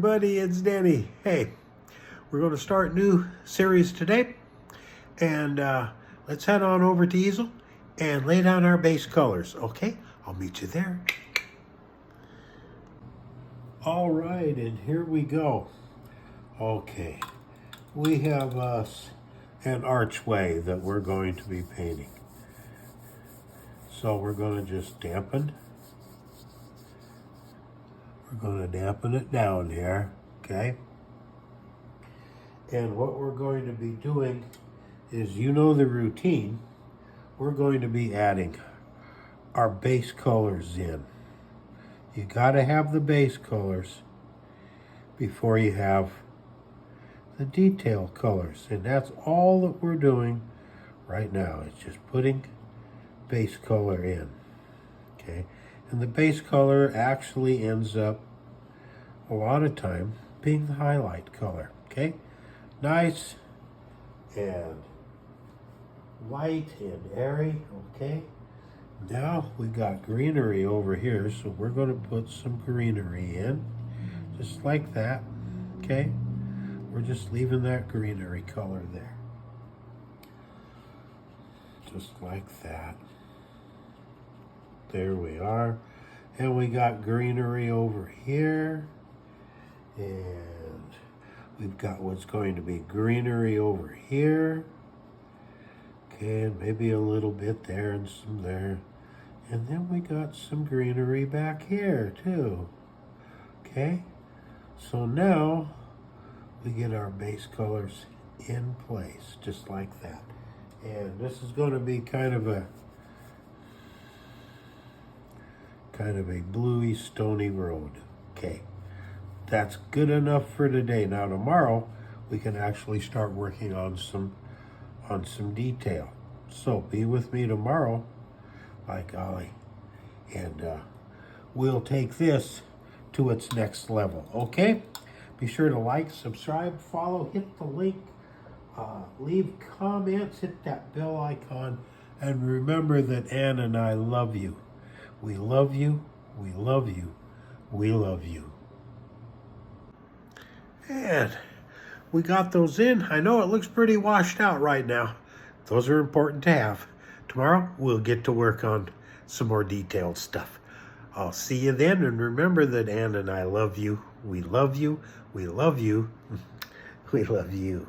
everybody, it's Danny. Hey, we're going to start a new series today, and let's head on over to easel and lay down our base colors, okay? I'll meet you there. All right, and here we go. Okay, we have an archway that we're going to be painting. So we're going to just dampen. We're going to dampen it down here, okay? And what we're going to be doing is, you know the routine, we're going to be adding our base colors in. You got to have the base colors before you have the detail colors. And that's all that we're doing right now. It's just putting base color in, okay? And the base color actually ends up, a lot of time, being the highlight color, okay? Nice and light and airy, okay? Now we got greenery over here, so we're going to put some greenery in, just like that, okay? We're just leaving that greenery color there. Just like that. There we are. And we got greenery over here. And we've got what's going to be greenery over here. Okay, and maybe a little bit there and some there. And then we got some greenery back here too. Okay, so now we get our base colors in place, just like that. And this is going to be kind of a bluey, stony road. Okay, that's good enough for today. Now tomorrow we can actually start working on some detail. So be with me tomorrow, by golly, and we'll take this to its next level. Okay, be sure to like, subscribe, follow, hit the link, leave comments, hit that bell icon, and remember that Ann and I love you. We love you, we love you, we love you. And we got those in. I know it looks pretty washed out right now. Those are important to have. Tomorrow, we'll get to work on some more detailed stuff. I'll see you then, and remember that Ann and I love you. We love you, we love you, we love you.